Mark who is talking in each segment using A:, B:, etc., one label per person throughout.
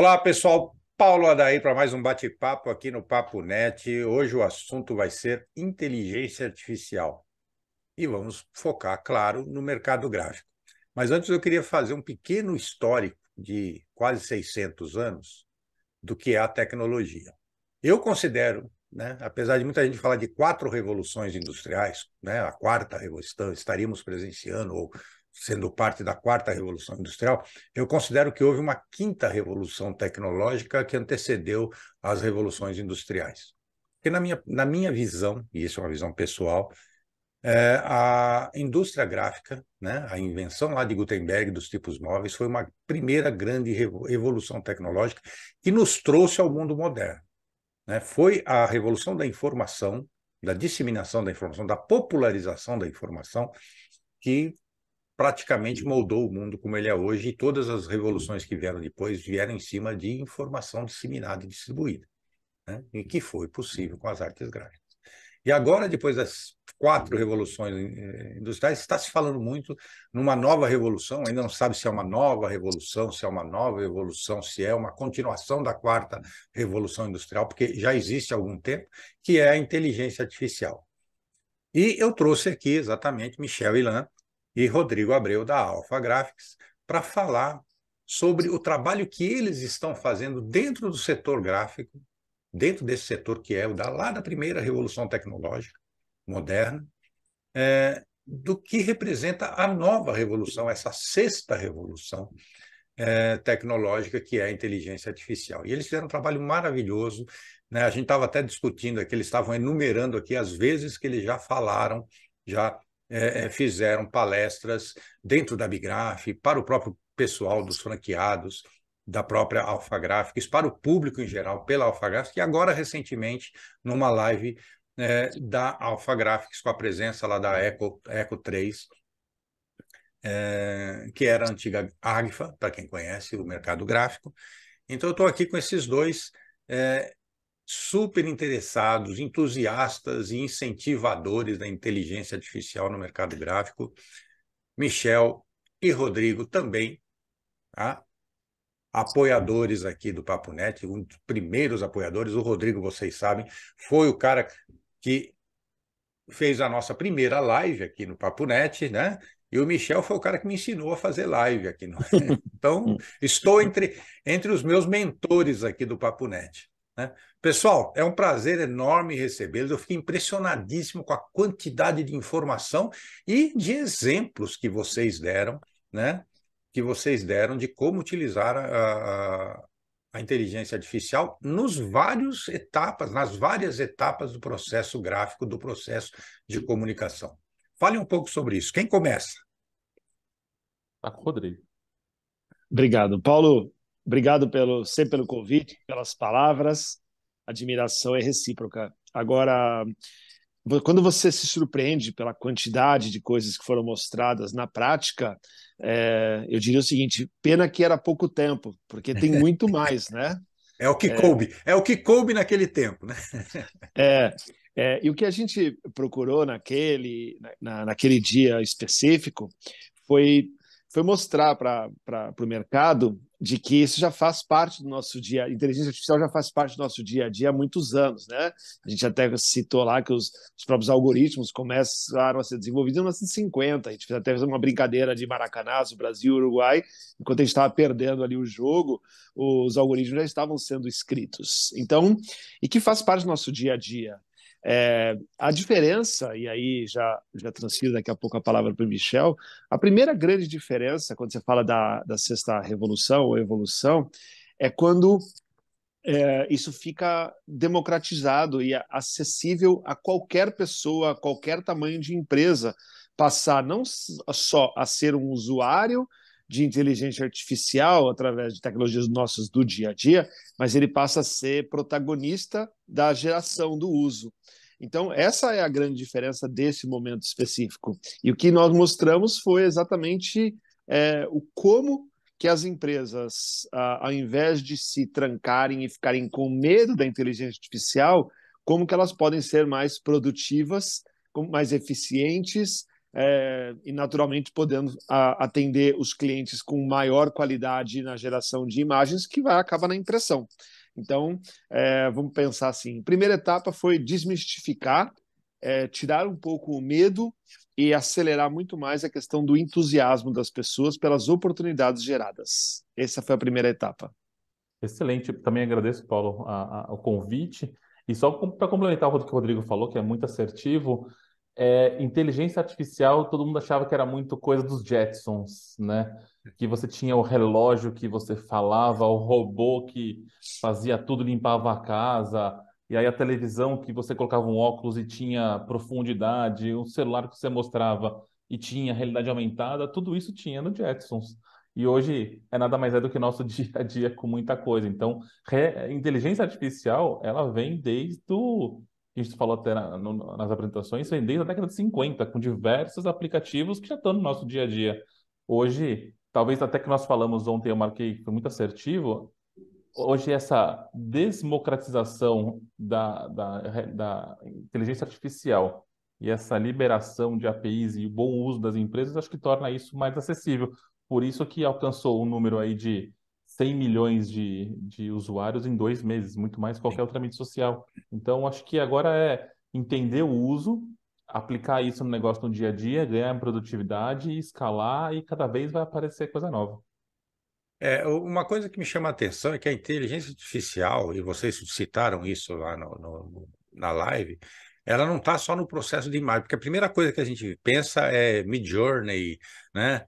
A: Olá, pessoal. Paulo Adair para mais um bate-papo aqui no Papo Net. Hoje o assunto vai ser inteligência artificial. E vamos focar, claro, no mercado gráfico. Mas antes eu queria fazer um pequeno histórico de quase 600 anos do que é a tecnologia. Eu considero, né, apesar de muita gente falar de 4 revoluções industriais, né, a quarta revolução, estaríamos presenciando ou sendo parte da quarta revolução industrial, eu considero que houve uma quinta revolução tecnológica que antecedeu as revoluções industriais. Porque na minha visão, e isso é uma visão pessoal, a indústria gráfica, né, a invenção lá de Gutenberg dos tipos móveis, foi uma primeira grande revolução tecnológica que nos trouxe ao mundo moderno, né? Foi a revolução da informação, da disseminação da informação, da popularização da informação, que praticamente moldou o mundo como ele é hoje, e todas as revoluções que vieram depois vieram em cima de informação disseminada e distribuída, né? E que foi possível com as artes gráficas. E agora, depois das 4 revoluções industriais, está se falando muito numa nova revolução, ainda não sabe se é uma nova revolução, se é uma nova evolução, se é uma continuação da quarta revolução industrial, porque já existe há algum tempo, que é a inteligência artificial. E eu trouxe aqui exatamente Michel Ilan e Rodrigo Abreu, da Alpha Graphics, para falar sobre o trabalho que eles estão fazendo dentro do setor gráfico, dentro desse setor que é o lá da primeira revolução tecnológica moderna, do que representa a nova revolução, essa sexta revolução tecnológica, que é a inteligência artificial. E eles fizeram um trabalho maravilhoso, né? A gente estava até discutindo aqui, eles estavam enumerando aqui as vezes que eles já falaram, já fizeram palestras dentro da Bigraf, para o próprio pessoal dos franqueados, da própria Alpha Graphics, para o público em geral, pela Alpha Graphics, e agora, recentemente, numa live da Alpha Graphics, com a presença lá da Eco 3, que era a antiga Agfa, para quem conhece o mercado gráfico. Então, eu estou aqui com esses dois super interessados, entusiastas e incentivadores da inteligência artificial no mercado gráfico, Michel e Rodrigo também, tá? Apoiadores aqui do Papo Net, um dos primeiros apoiadores. O Rodrigo, vocês sabem, foi o cara que fez a nossa primeira live aqui no Papo Net, né? E o Michel foi o cara que me ensinou a fazer live aqui. Então, estou entre os meus mentores aqui do Papo Net, né? Pessoal, é um prazer enorme recebê-los. Eu fiquei impressionadíssimo com a quantidade de informação e de exemplos que vocês deram, né? Que vocês deram de como utilizar a inteligência artificial nas várias etapas do processo gráfico, do processo de comunicação. Fale um pouco sobre isso. Quem começa?
B: Tá com o Rodrigo.
C: Obrigado, Paulo. Obrigado sempre pelo convite, pelas palavras. Admiração é recíproca. Agora, quando você se surpreende pela quantidade de coisas que foram mostradas na prática, eu diria o seguinte: pena que era pouco tempo, porque tem muito mais, né?
A: É o que coube naquele tempo, né?
C: E o que a gente procurou naquele dia específico foi mostrar para o mercado de que isso já faz parte do nosso dia, a inteligência artificial já faz parte do nosso dia a dia há muitos anos, né? A gente até citou lá que os próprios algoritmos começaram a ser desenvolvidos em 1950, a gente fez até uma brincadeira de Maracanazo, Brasil, Uruguai, enquanto a gente estava perdendo ali o jogo, os algoritmos já estavam sendo escritos. Então, e que faz parte do nosso dia a dia. A diferença, e aí já transfiro daqui a pouco a palavra para o Michel, a primeira grande diferença, quando você fala da sexta revolução ou evolução, é quando isso fica democratizado e acessível a qualquer pessoa, a qualquer tamanho de empresa, passar não só a ser um usuário de inteligência artificial através de tecnologias nossas do dia a dia, mas ele passa a ser protagonista da geração do uso. Então, essa é a grande diferença desse momento específico. E o que nós mostramos foi exatamente o como que as empresas, ao invés de se trancarem e ficarem com medo da inteligência artificial, como que elas podem ser mais produtivas, mais eficientes, e naturalmente podendo atender os clientes com maior qualidade na geração de imagens, que vai acabar na impressão. Então, vamos pensar assim: primeira etapa foi desmistificar, tirar um pouco o medo e acelerar muito mais a questão do entusiasmo das pessoas pelas oportunidades geradas. Essa foi a primeira etapa.
B: Excelente. Também agradeço, Paulo, o convite. E só para complementar o que o Rodrigo falou, que é muito assertivo, inteligência artificial, todo mundo achava que era muito coisa dos Jetsons, né? Que você tinha o relógio que você falava, o robô que fazia tudo, limpava a casa, e aí a televisão que você colocava um óculos e tinha profundidade, um celular que você mostrava e tinha realidade aumentada, tudo isso tinha no Jetsons. E hoje nada mais do que nosso dia a dia com muita coisa. Então, inteligência artificial, ela vem desde o que a gente falou até nas apresentações, vem desde a década de 50, com diversos aplicativos que já estão no nosso dia a dia. Hoje, talvez até que nós falamos ontem, eu marquei, foi muito assertivo, hoje essa democratização da inteligência artificial e essa liberação de APIs e o bom uso das empresas, acho que torna isso mais acessível. Por isso que alcançou um número aí de 100 milhões de usuários em 2 meses, muito mais que qualquer outra mídia social. Então, acho que agora é entender o uso, aplicar isso no negócio no dia a dia, ganhar em produtividade, escalar e cada vez vai aparecer coisa nova.
A: Uma coisa que me chama a atenção é que a inteligência artificial, e vocês citaram isso lá na live, ela não está só no processo de imagem, porque a primeira coisa que a gente pensa é Midjourney, né?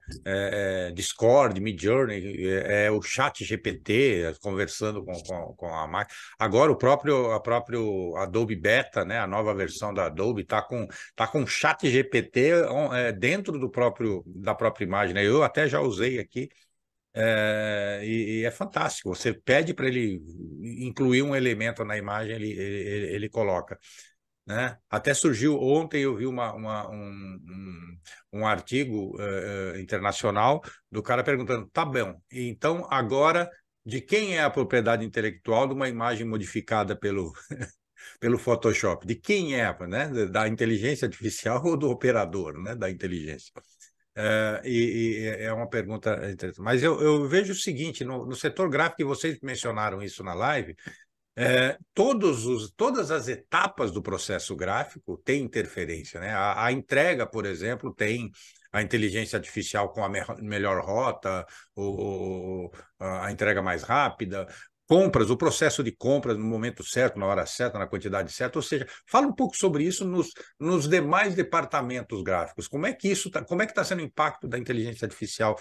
A: Discord, Midjourney, o chat GPT conversando com a máquina. Agora a próprio Adobe Beta, né? A nova versão da Adobe tá com chat GPT dentro da própria imagem, né? Eu até já usei aqui. E é fantástico. Você pede para ele incluir um elemento na imagem, ele coloca, né? Até surgiu ontem, eu vi um artigo internacional do cara perguntando: tá bom, então agora de quem é a propriedade intelectual de uma imagem modificada pelo Photoshop? De quem é, né? Da inteligência artificial ou do operador, né? Da inteligência? E é uma pergunta interessante. Mas eu vejo o seguinte: no setor gráfico, e vocês mencionaram isso na live, todas as etapas do processo gráfico têm interferência, né? A entrega, por exemplo, tem a inteligência artificial com a melhor rota, a entrega mais rápida. Compras, o processo de compras no momento certo, na hora certa, na quantidade certa. Ou seja, fala um pouco sobre isso nos demais departamentos gráficos. Como é que está sendo o impacto da inteligência artificial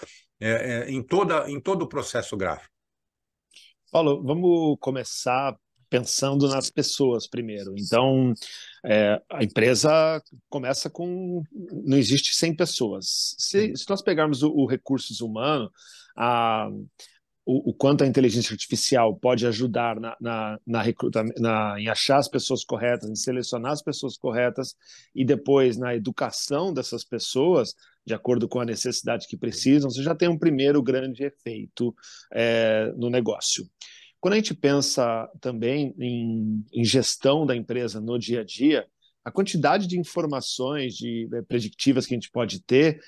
A: em todo o processo gráfico?
C: Paulo, vamos começar pensando nas pessoas primeiro. Então, a empresa começa com... Não existe 100 pessoas. Se nós pegarmos o recursos humanos, o quanto a inteligência artificial pode ajudar em achar as pessoas corretas, em selecionar as pessoas corretas e depois na educação dessas pessoas, de acordo com a necessidade que precisam, você já tem um primeiro grande efeito no negócio. Quando a gente pensa também em gestão da empresa no dia a dia, a quantidade de informações predictivas que a gente pode ter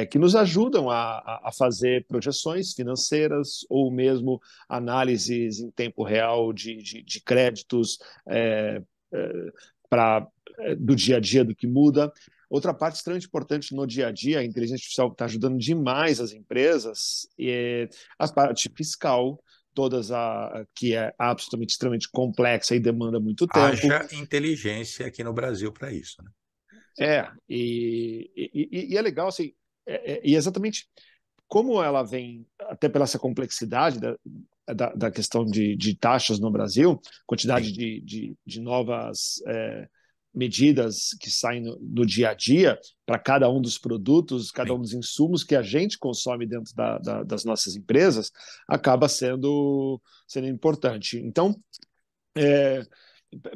C: que nos ajudam a fazer projeções financeiras ou mesmo análises em tempo real de créditos do dia a dia, do que muda. Outra parte extremamente importante no dia a dia, a inteligência artificial está ajudando demais as empresas, é a parte fiscal, que é absolutamente extremamente complexa e demanda muito tempo.
A: Haja inteligência aqui no Brasil para isso, né?
C: E é legal, assim, e exatamente como ela vem, até pela essa complexidade da questão de taxas no Brasil, quantidade de novas medidas que saem no dia a dia para cada um dos produtos, cada um dos insumos que a gente consome dentro das nossas empresas, acaba sendo importante. Então,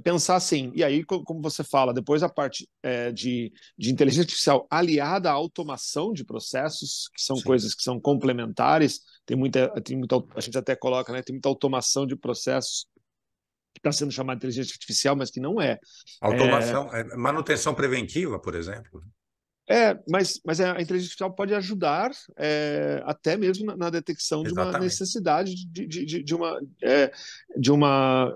C: pensar assim, e aí, como você fala, depois a parte de inteligência artificial aliada à automação de processos, que são coisas que são complementares, tem muita, a gente até coloca, né, tem muita automação de processos que está sendo chamada de inteligência artificial, mas que não é.
A: Automação, manutenção preventiva, por exemplo.
C: Mas a inteligência artificial pode ajudar até mesmo na detecção de uma
A: Exatamente.
C: necessidade de uma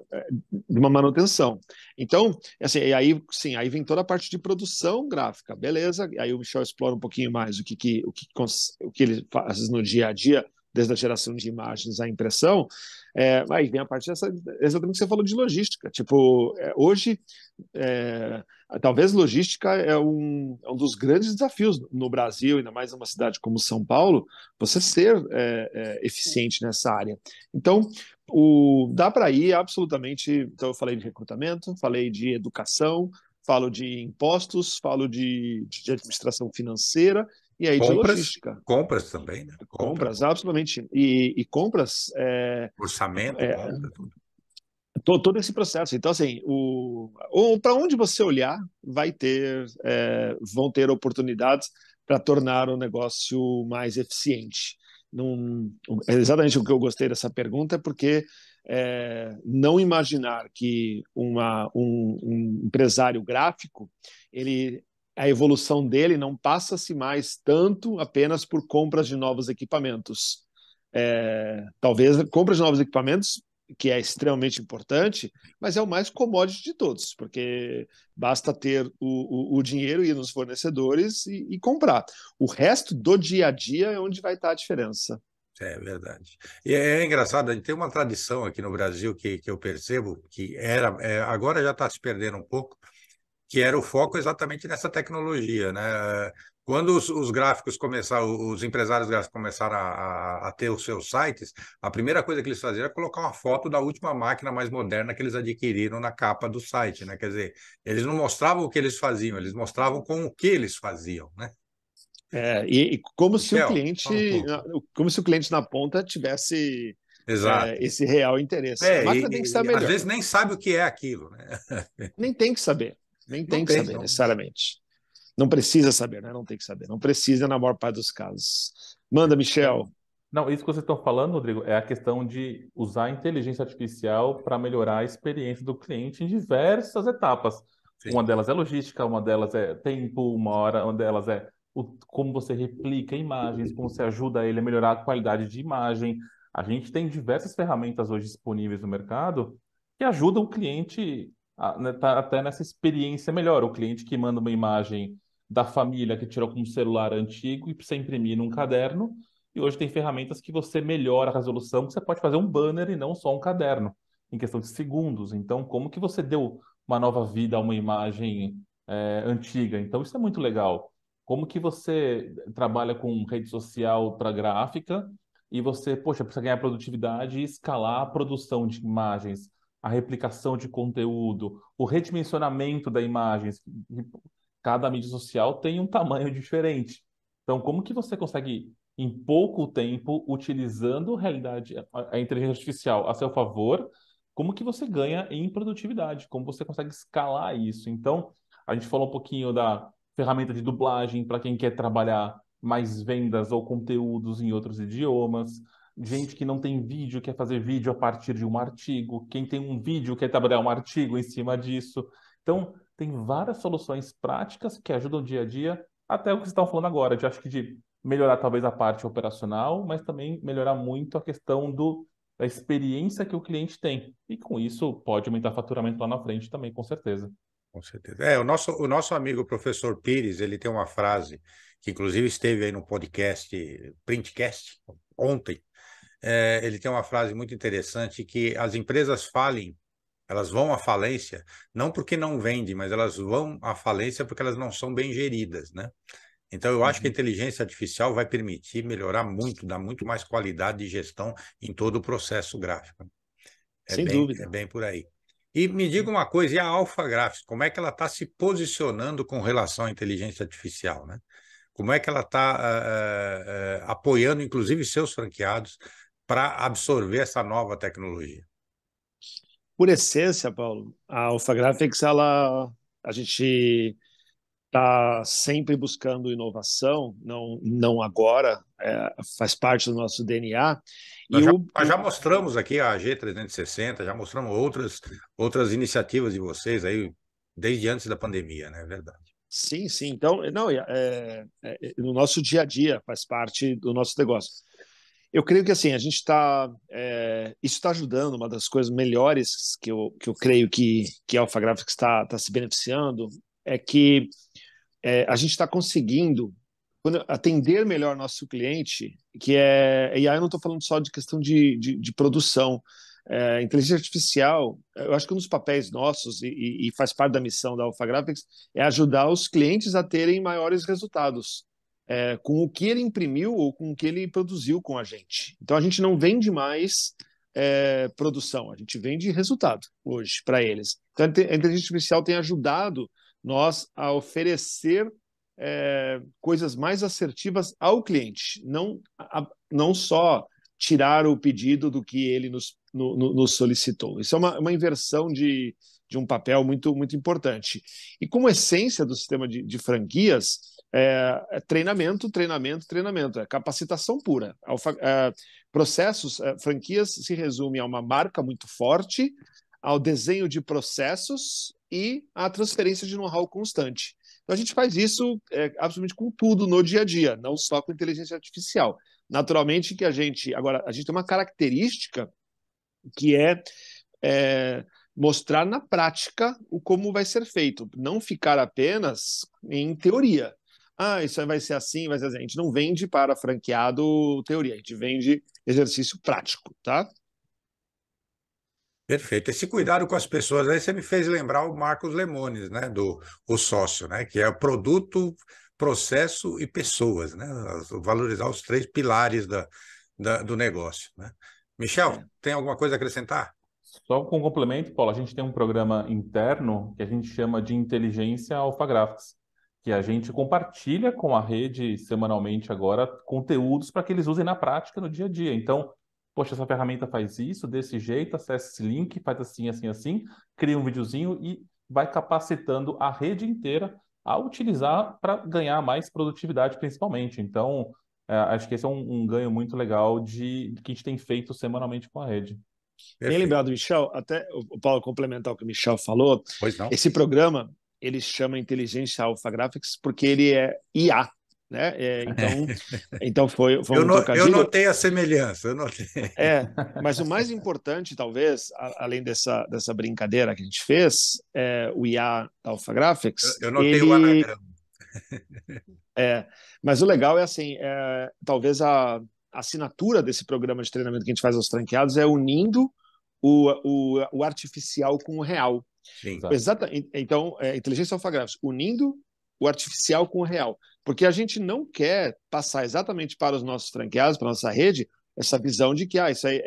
C: manutenção. Então, assim, e aí, sim, aí vem toda a parte de produção gráfica, beleza? Aí o Michel explora um pouquinho mais o que ele faz no dia a dia, desde a geração de imagens à impressão. Aí vem a parte exatamente que você falou de logística. Tipo, hoje é, talvez logística é um dos grandes desafios no Brasil, ainda mais numa cidade como São Paulo, você ser eficiente nessa área. Então, dá para ir absolutamente. Então, eu falei de recrutamento, falei de educação, falo de impostos, falo de administração financeira e aí de
A: Compras,
C: logística.
A: compras também, né?
C: Compras, absolutamente. E compras,
A: Orçamento, compra, tudo.
C: todo esse processo. Então, assim, para onde você olhar, vão ter oportunidades para tornar o negócio mais eficiente. Não, exatamente o que eu gostei dessa pergunta, porque não imaginar que um empresário gráfico, a evolução dele não passa-se mais tanto apenas por compras de novos equipamentos. Talvez compras de novos equipamentos que é extremamente importante, mas é o mais commodity de todos, porque basta ter o dinheiro, ir nos fornecedores e comprar. O resto do dia a dia é onde vai estar a diferença.
A: É verdade. E é engraçado, a gente tem uma tradição aqui no Brasil que eu percebo que agora já está se perdendo um pouco, que era o foco exatamente nessa tecnologia, né? Quando os gráficos começaram, os empresários gráficos começaram a ter os seus sites, a primeira coisa que eles faziam era colocar uma foto da última máquina mais moderna que eles adquiriram na capa do site, né? Quer dizer, eles não mostravam o que eles faziam, eles mostravam com o que eles faziam, né?
C: E como se o
A: Michel, fala um
C: cliente,
A: pouco.
C: como se o cliente na ponta tivesse
A: Exato.
C: esse real interesse. A máquina tem que estar
A: Às
C: melhor.
A: vezes nem sabe o que é aquilo, né?
C: Nem tem que saber. Nem
A: Não
C: tem que
A: tem,
C: saber,
A: não.
C: necessariamente. Não precisa saber, né? Não tem que saber. Não precisa na maior parte dos casos. Manda, Michel.
B: Não, isso que vocês estão falando, Rodrigo, é a questão de usar a inteligência artificial para melhorar a experiência do cliente em diversas etapas. Uma
A: Sim,
B: delas é logística, uma delas é tempo, uma delas é como você replica imagens, como você ajuda ele a melhorar a qualidade de imagem. A gente tem diversas ferramentas hoje disponíveis no mercado que ajudam o cliente a, né, tá até nessa experiência melhor. O cliente que manda uma imagem da família que tirou com um celular antigo e precisa imprimir num caderno e hoje tem ferramentas que você melhora a resolução, que você pode fazer um banner e não só um caderno, em questão de segundos. Então, como que você deu uma nova vida a uma imagem antiga? Então, isso é muito legal. Como que você trabalha com rede social para gráfica e você, poxa, precisa ganhar produtividade e escalar a produção de imagens, a replicação de conteúdo, o redimensionamento da imagens. Cada mídia social tem um tamanho diferente. Então, como que você consegue em pouco tempo, utilizando a inteligência artificial a seu favor, como que você ganha em produtividade, como você consegue escalar isso. Então, a gente falou um pouquinho da ferramenta de dublagem para quem quer trabalhar mais vendas ou conteúdos em outros idiomas. Gente que não tem vídeo, quer fazer vídeo a partir de um artigo. Quem tem um vídeo quer trabalhar um artigo em cima disso. Então, tem várias soluções práticas que ajudam o dia a dia, até o que vocês estão falando agora, de acho que de melhorar talvez a parte operacional, mas também melhorar muito a questão da experiência que o cliente tem. E com isso pode aumentar o faturamento lá na frente também, com certeza.
A: com certeza. O nosso amigo o professor Pires, ele tem uma frase que inclusive esteve aí no podcast Printcast ontem. Ele tem uma frase muito interessante que as empresas falem, elas vão à falência, não porque não vendem, mas elas vão à falência porque elas não são bem geridas, né? Então, eu acho que a
C: Uhum.
A: inteligência artificial vai permitir melhorar muito, dar muito mais qualidade de gestão em todo o processo gráfico.
C: Sem
A: É
C: dúvida.
A: bem por aí. E me diga uma coisa, e a Alpha Graphics, como é que ela está se posicionando com relação à inteligência artificial, né? Como é que ela está apoiando, inclusive, seus franqueados para absorver essa nova tecnologia?
C: Por essência, Paulo, a Alpha Graphics, a gente está sempre buscando inovação, não agora, faz parte do nosso DNA.
A: Nós
C: E
A: já,
C: o,
A: nós já mostramos aqui a G360, já mostramos outras iniciativas de vocês aí, desde antes da pandemia, né? É verdade.
C: Sim, sim. Então, não, no nosso dia a dia faz parte do nosso negócio. Eu creio que assim, a gente está. Isso está ajudando, uma das coisas melhores que eu creio que a Alpha Graphics está se beneficiando é que a gente está conseguindo atender melhor nosso cliente, e aí eu não estou falando só de questão de produção. Inteligência artificial, eu acho que um dos papéis nossos, e faz parte da missão da Alpha Graphics, é ajudar os clientes a terem maiores resultados com o que ele imprimiu ou com o que ele produziu com a gente. Então a gente não vende mais produção, a gente vende resultado hoje para eles. Então a inteligência artificial tem ajudado nós a oferecer coisas mais assertivas ao cliente, não só tirar o pedido do que ele nos solicitou. Isso é uma inversão de um papel muito, muito importante. E como essência do sistema de franquias, treinamento, treinamento, treinamento, é capacitação pura. Processos, franquias se resume a uma marca muito forte, ao desenho de processos e à transferência de know-how constante. Então a gente faz isso absolutamente com tudo no dia a dia, não só com inteligência artificial. Naturalmente que a gente tem uma característica que mostrar na prática como vai ser feito, não ficar apenas em teoria. Isso vai ser assim, vai ser assim. A gente não vende para franqueado teoria, a gente vende exercício prático, tá?
A: Perfeito. Esse cuidado com as pessoas, aí você me fez lembrar o Marcos Lemones, né, o sócio, né, que é o produto, processo e pessoas, né, valorizar os três pilares do negócio, né? Michel, tem alguma coisa a acrescentar?
B: Só com complemento, Paulo, a gente tem um programa interno que a gente chama de Inteligência Alpha Graphics, que a gente compartilha com a rede semanalmente agora conteúdos para que eles usem na prática no dia a dia. Então, poxa, essa ferramenta faz isso, desse jeito, acessa esse link, faz assim, assim, assim, cria um videozinho e vai capacitando a rede inteira a utilizar para ganhar mais produtividade, principalmente. Então, acho que esse é um ganho muito legal de que a gente tem feito semanalmente com a rede.
C: Bem
A: Perfeito.
C: lembrado, Michel, até o Paulo complementar o que o Michel falou,
A: Pois não?
C: esse programa ele chama Inteligência Alpha Graphics porque ele é IA, né? Então foi um
A: Eu
C: trocadilho.
A: notei a semelhança, eu notei.
C: Mas o mais importante, talvez, além dessa brincadeira que a gente fez, o IA Alpha Graphics,
A: Eu notei o anagrama.
C: mas o legal é assim, talvez a assinatura desse programa de treinamento que a gente faz aos franqueados é unindo o artificial com o real.
A: Sim.
B: Exato.
C: Então, inteligência alfagráfica, unindo o artificial com o real. Porque a gente não quer passar exatamente para os nossos franqueados, para a nossa rede, essa visão de que isso aí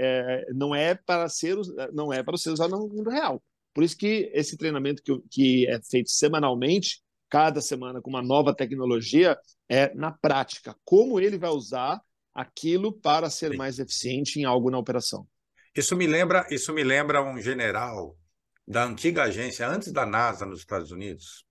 C: não é para ser usado no mundo real. Por isso que esse treinamento que é feito semanalmente, cada semana com uma nova tecnologia, é na prática. Como ele vai usar aquilo para ser
A: Sim.
C: mais eficiente em algo na operação.
A: Isso me lembra um general da antiga agência, antes da NASA nos Estados Unidos,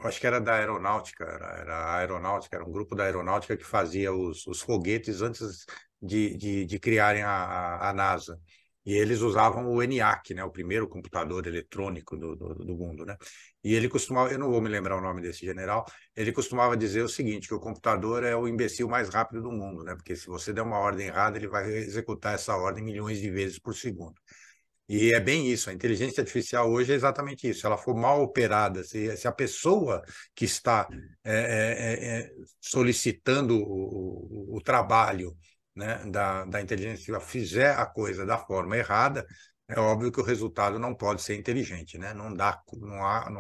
A: acho que era da aeronáutica, era a aeronáutica, era um grupo da aeronáutica que fazia os foguetes antes de criarem a NASA. E eles usavam o ENIAC, né, o primeiro computador eletrônico do mundo, né? E ele costumava, eu não vou me lembrar o nome desse general, ele costumava dizer o seguinte, que o computador é o imbecil mais rápido do mundo, né? Porque se você der uma ordem errada, ele vai executar essa ordem milhões de vezes por segundo. E é bem isso, a inteligência artificial hoje é exatamente isso. Se ela for mal operada, se a pessoa que está solicitando o trabalho, né, da inteligência artificial fizer a coisa da forma errada, é óbvio que o resultado não pode ser inteligente, né? Não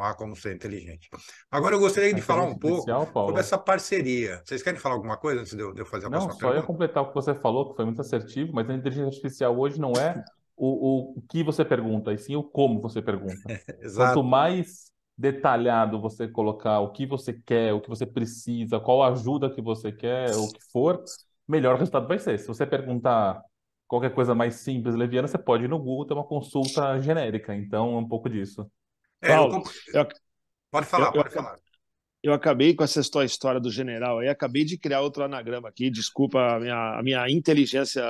A: há como ser inteligente. Agora eu gostaria
B: A
A: de falar um
B: inteligência
A: pouco
B: artificial,
A: sobre
B: Paulo.
A: essa parceria. Vocês querem falar alguma coisa antes de eu fazer a
B: Não,
A: próxima
B: só ia
A: pergunta?
B: completar o que você falou, que foi muito assertivo, mas a inteligência artificial hoje não é o que você pergunta, e sim o como você pergunta. Quanto
A: Exato.
B: mais detalhado você colocar o que você quer, o que você precisa, qual ajuda que você quer, o que for, melhor o resultado vai ser. Se você perguntar qualquer coisa mais simples, leviana, você pode ir no Google ter uma consulta genérica. Então, é um pouco disso.
C: Paulo,
A: Pode
C: eu,
A: falar,
C: eu,
A: pode falar.
C: eu acabei com essa história do general aí, acabei de criar outro anagrama aqui, desculpa a minha inteligência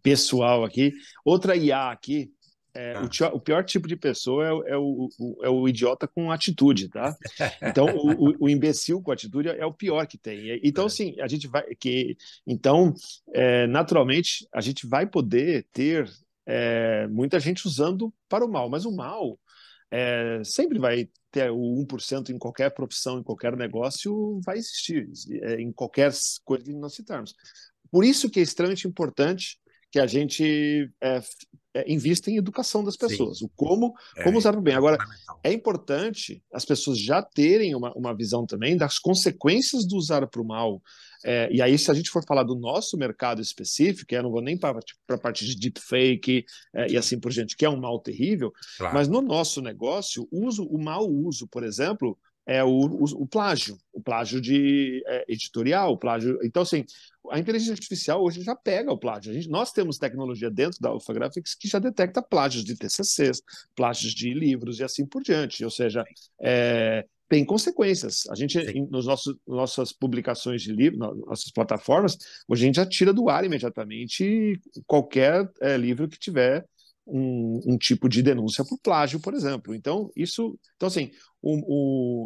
C: pessoal aqui. Outra IA aqui, O pior tipo de pessoa é o idiota com atitude, tá? Então, o imbecil com atitude é o pior que tem. Então, assim, a gente vai... Então, naturalmente, a gente vai poder ter muita gente usando para o mal, mas o mal sempre vai ter o 1% em qualquer profissão, em qualquer negócio, vai existir, em qualquer coisa que nós citarmos. Por isso que é extremamente importante que a gente invista em educação das pessoas,
A: Sim,
C: o como usar o bem. Agora, é importante as pessoas já terem uma visão também das consequências do usar para o mal. E aí, se a gente for falar do nosso mercado específico, eu não vou nem para a parte de deepfake e assim por diante, que é um mal terrível,
A: claro.
C: mas no nosso negócio, o mau uso, por exemplo, é o plágio de editorial, o plágio. Então, assim, a inteligência artificial hoje já pega o plágio. Nós temos tecnologia dentro da Alpha Graphics que já detecta plágios de TCCs, plágios de livros e assim por diante. Ou seja, tem consequências. A gente, nossas publicações de livro, nossas plataformas, hoje a gente já tira do ar imediatamente qualquer livro que tiver um tipo de denúncia por plágio, por exemplo. Então, assim,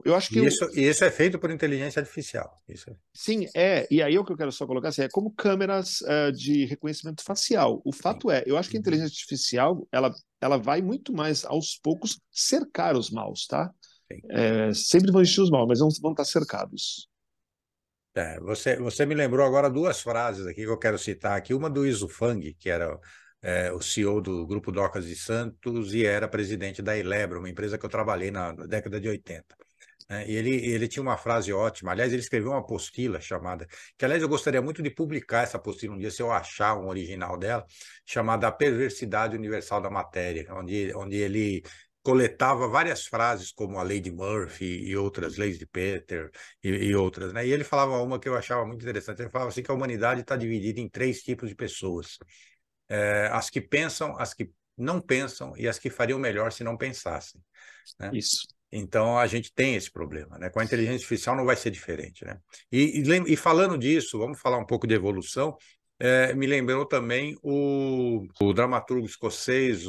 C: eu acho que
A: isso é feito por inteligência artificial.
C: sim, e aí o que eu quero só colocar assim, é como câmeras de reconhecimento facial. O fato eu acho que a inteligência artificial ela vai muito mais aos poucos cercar os maus, tá? Sempre vão existir os maus, mas vão estar cercados.
A: Você me lembrou agora duas frases aqui que eu quero citar aqui. Uma do Iso Fang, que era o CEO do Grupo Docas de Santos e era presidente da Elebra, uma empresa que eu trabalhei na década de 80. E ele tinha uma frase ótima. Aliás, ele escreveu uma apostila chamada, que aliás eu gostaria muito de publicar essa apostila um dia, se eu achar um original dela, chamada A Perversidade Universal da Matéria, onde ele coletava várias frases como a lei de Murphy e outras leis de Peter e outras, né? E ele falava uma que eu achava muito interessante. Ele falava assim que a humanidade está dividida em três tipos de pessoas: as que pensam, as que não pensam e as que fariam melhor se não pensassem, né?
C: Isso.
A: Então, a gente tem esse problema, né? Com a inteligência artificial não vai ser diferente, né? E falando disso, vamos falar um pouco de evolução. Me lembrou também o dramaturgo escocês,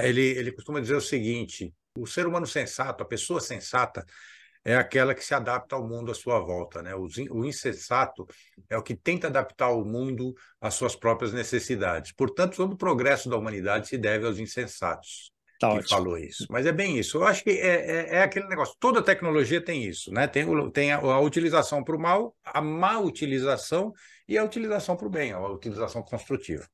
A: ele costuma dizer o seguinte: o ser humano sensato, a pessoa sensata, é aquela que se adapta ao mundo à sua volta, né? O insensato é o que tenta adaptar o mundo às suas próprias necessidades. Portanto, todo o progresso da humanidade se deve aos insensatos.
C: Tá
A: Que
C: ótimo.
A: falou isso. Mas é bem isso. Eu acho que é aquele negócio. Toda tecnologia tem isso, né? Tem a utilização para o mal, a má utilização e a utilização para o bem, a utilização construtiva.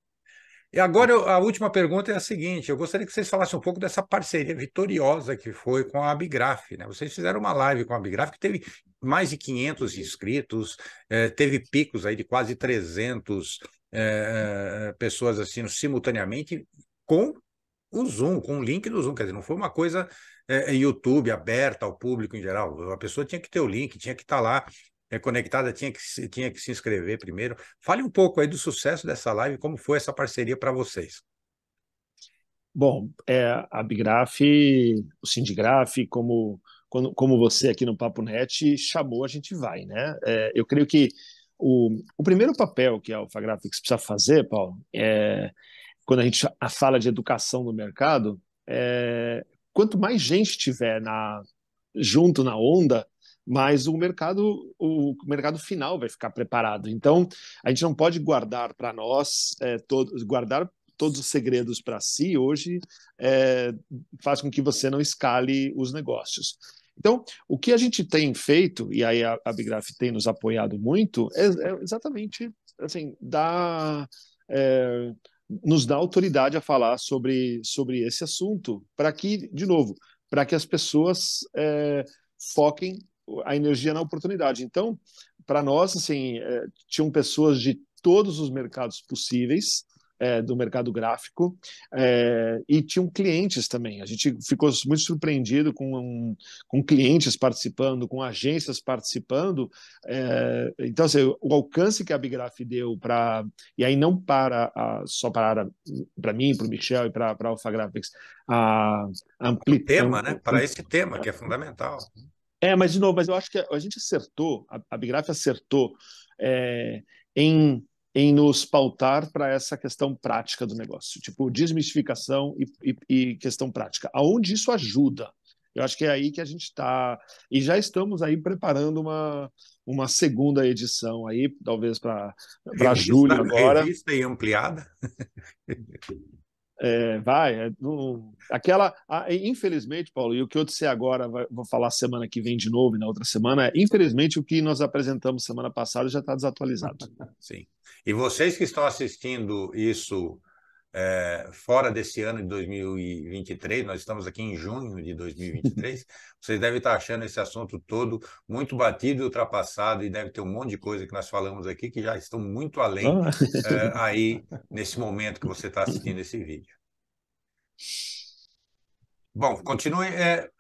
A: E agora, a última pergunta é a seguinte: eu gostaria que vocês falassem um pouco dessa parceria vitoriosa que foi com a Abigraph, né? Vocês fizeram uma live com a Abigraph que teve mais de 500 inscritos, teve picos aí de quase 300 pessoas assistindo simultaneamente com o Zoom, com o link do Zoom. Quer dizer, não foi uma coisa YouTube aberta ao público em geral. A pessoa tinha que ter o link, tinha que estar lá conectada, tinha que se inscrever primeiro. Fale um pouco aí do sucesso dessa live, como foi essa parceria para vocês.
C: Bom, a Bigraph, o Sindigraph, como você aqui no Papo Net chamou, a gente vai, né? Eu creio que o primeiro papel que a Alpha Graphics precisa fazer, Paulo, quando a gente fala de educação no mercado, quanto mais gente tiver junto na onda, mais o mercado final vai ficar preparado. Então, a gente não pode guardar para nós, guardar todos os segredos para si, hoje faz com que você não escale os negócios. Então, o que a gente tem feito, e aí a Bigraph tem nos apoiado muito, é exatamente assim, nos dá autoridade a falar sobre esse assunto, para que, de novo, para que as pessoas foquem a energia na oportunidade. Então, para nós, assim, tinham pessoas de todos os mercados possíveis, do mercado gráfico, e tinham clientes também. A gente ficou muito surpreendido com clientes participando, com agências participando. Então, assim, o alcance que a Bigraph deu e aí não só para mim, para o Michel e para a Alpha Graphics,
A: Tema, né? Para esse tema, que é fundamental.
C: Mas de novo, eu acho que a gente acertou, a Bigraph acertou em em nos pautar para essa questão prática do negócio, tipo desmistificação e questão prática. Aonde isso ajuda? Eu acho que é aí que a gente está, e já estamos aí preparando uma segunda edição aí, talvez para julho agora.
A: Revista e ampliada?
C: Infelizmente, Paulo, e o que eu disser agora, vou falar semana que vem de novo e na outra semana, infelizmente o que nós apresentamos semana passada já está desatualizado.
A: Sim. E vocês que estão assistindo isso fora desse ano de 2023, nós estamos aqui em junho de 2023, vocês devem estar achando esse assunto todo muito batido e ultrapassado, e deve ter um monte de coisa que nós falamos aqui que já estão muito além aí nesse momento que você está assistindo esse vídeo. Bom, continue.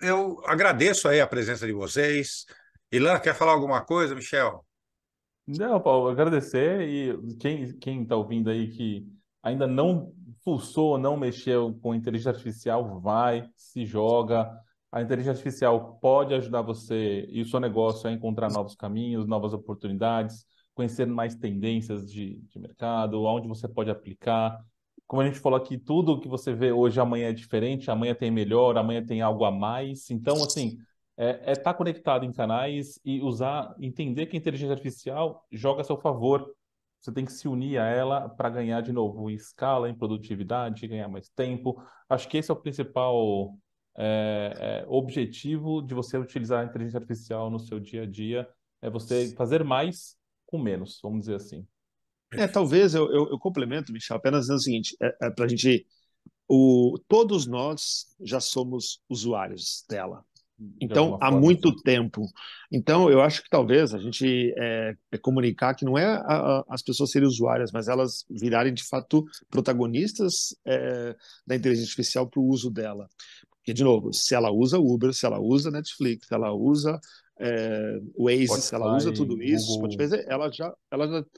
A: Eu agradeço aí a presença de vocês. Ilan, quer falar alguma coisa, Michel?
B: Não, Paulo, agradecer e quem está ouvindo aí que ainda não fuçou, não mexeu com inteligência artificial, vai, se joga. A inteligência artificial pode ajudar você e o seu negócio a encontrar novos caminhos, novas oportunidades, conhecer mais tendências de mercado, onde você pode aplicar. Como a gente falou aqui, tudo que você vê hoje, amanhã é diferente, amanhã tem melhor, amanhã tem algo a mais. Então, assim, estar conectado em canais e entender que a inteligência artificial joga a seu favor. Você tem que se unir a ela para ganhar de novo em escala, em produtividade, ganhar mais tempo. Acho que esse é o principal objetivo de você utilizar a inteligência artificial no seu dia a dia, é você fazer mais com menos, vamos dizer assim.
C: Talvez eu complemento, Michel, apenas dizendo o seguinte, para a gente, todos nós já somos usuários dela. Então, há muito tempo. Então, eu acho que talvez a gente comunicar que não é as pessoas serem usuárias, mas elas virarem, de fato, protagonistas da inteligência artificial para o uso dela. Porque, de novo, se ela usa Uber, se ela usa Netflix, se ela usa Waze,
B: Spotify,
C: se ela usa tudo isso,
B: Google...
C: ela já,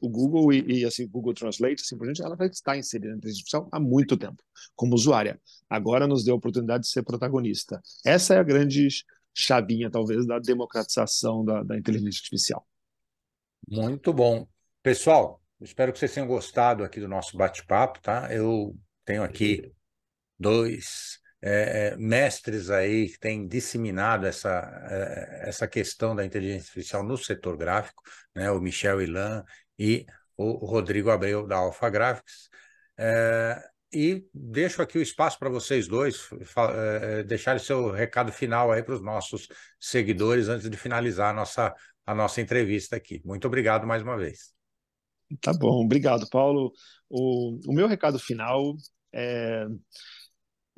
C: o Google e assim, Google Translate, assim por diante, ela já está inserida na inteligência artificial há muito tempo, como usuária. Agora nos deu a oportunidade de ser protagonista. Essa é a grande chavinha, talvez, da democratização da inteligência artificial.
A: Muito bom. Pessoal, espero que vocês tenham gostado aqui do nosso bate-papo, tá? Eu tenho aqui dois mestres aí que têm disseminado essa questão da inteligência artificial no setor gráfico, né? O Michel Ilan e o Rodrigo Abreu, da Alpha Graphics. E deixo aqui o espaço para vocês dois deixarem seu recado final aí para os nossos seguidores antes de finalizar a nossa entrevista aqui. Muito obrigado mais uma vez.
C: Tá bom, obrigado, Paulo. O meu recado final é...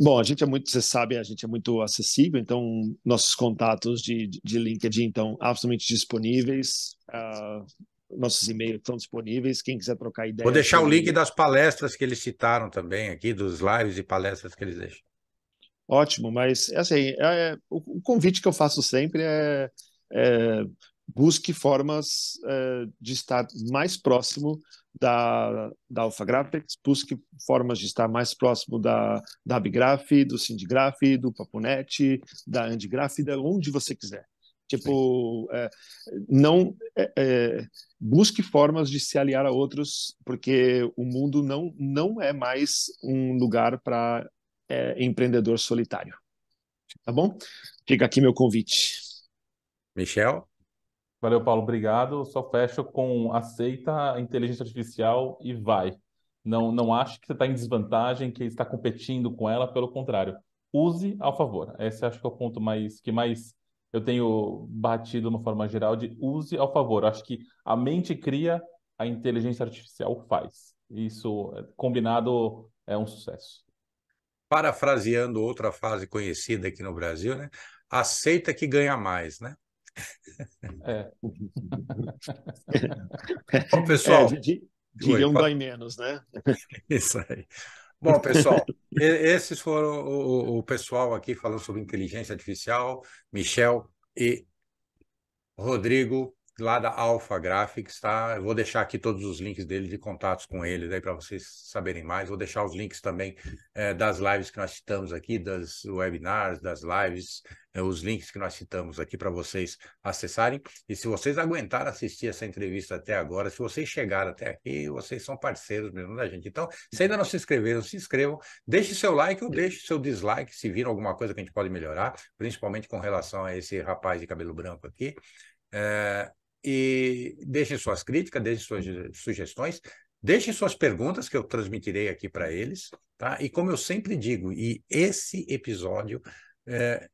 C: Bom, a gente você sabe, a gente é muito acessível, então nossos contatos de LinkedIn estão absolutamente disponíveis, nossos e-mails estão disponíveis, quem quiser trocar ideias...
A: Vou deixar o link das palestras que eles citaram também aqui, dos lives e palestras que eles deixam.
C: Ótimo, mas assim, o convite que eu faço sempre busque formas de estar mais próximo da Alpha Graphics, busque formas de estar mais próximo da Abgraph, do Sindigraph, do Paponet, da Andigraph, de onde você quiser. Tipo, não busque formas de se aliar a outros, porque o mundo não é mais um lugar para empreendedor solitário. Tá bom? Fica aqui meu convite.
A: Michel?
B: Valeu, Paulo, obrigado. Só fecho com aceita a inteligência artificial e vai. Não ache que você está em desvantagem, que está competindo com ela, pelo contrário. Use ao favor. Esse acho que é o ponto que mais eu tenho batido de uma forma geral, de use ao favor. Acho que a mente cria, a inteligência artificial faz. Isso, combinado, é um sucesso.
A: Parafraseando outra frase conhecida aqui no Brasil, né? Aceita que ganha mais, né? Bom, pessoal,
C: diriam dói menos, né?
A: Isso aí. Bom, pessoal, esses foram o pessoal aqui falando sobre inteligência artificial, Michel e Rodrigo lá da Alpha Graphics, tá? Eu vou deixar aqui todos os links dele, de contatos com eles, aí para vocês saberem mais. Vou deixar os links também das lives que nós citamos aqui, das webinars, das lives, os links que nós citamos aqui para vocês acessarem. E se vocês aguentaram assistir essa entrevista até agora, se vocês chegaram até aqui, vocês são parceiros mesmo da gente. Então, se ainda não se inscreveram, se inscrevam, deixe seu like ou deixe seu dislike, se viram alguma coisa que a gente pode melhorar, principalmente com relação a esse rapaz de cabelo branco aqui. E deixem suas críticas, deixem suas sugestões, deixem suas perguntas que eu transmitirei aqui para eles, tá? E como eu sempre digo, e esse episódio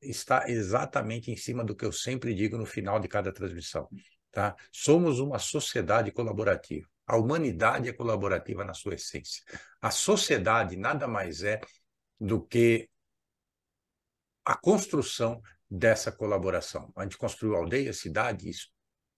A: está exatamente em cima do que eu sempre digo no final de cada transmissão, tá? Somos uma sociedade colaborativa. A humanidade é colaborativa na sua essência. A sociedade nada mais é do que a construção dessa colaboração. A gente construiu aldeias, cidades,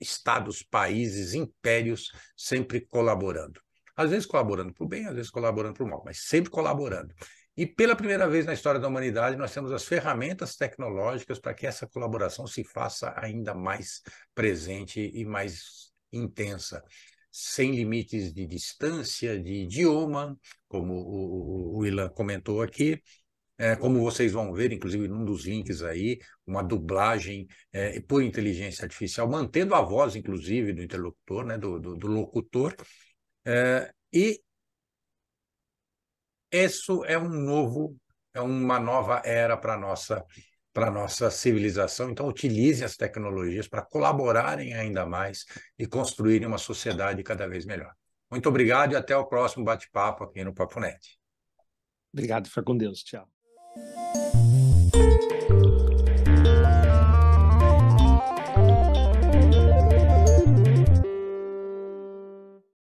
A: estados, países, impérios, sempre colaborando. Às vezes colaborando para o bem, às vezes colaborando para o mal, mas sempre colaborando. E pela primeira vez na história da humanidade, nós temos as ferramentas tecnológicas para que essa colaboração se faça ainda mais presente e mais intensa, sem limites de distância, de idioma, como o Ilan comentou aqui. Como vocês vão ver, inclusive num dos links aí, uma dublagem por inteligência artificial, mantendo a voz, inclusive, do interlocutor, né, do locutor. E isso é uma nova era para a nossa civilização. Então, utilizem as tecnologias para colaborarem ainda mais e construírem uma sociedade cada vez melhor. Muito obrigado e até o próximo bate-papo aqui no Papo Net.
C: Obrigado, fica com Deus. Tchau.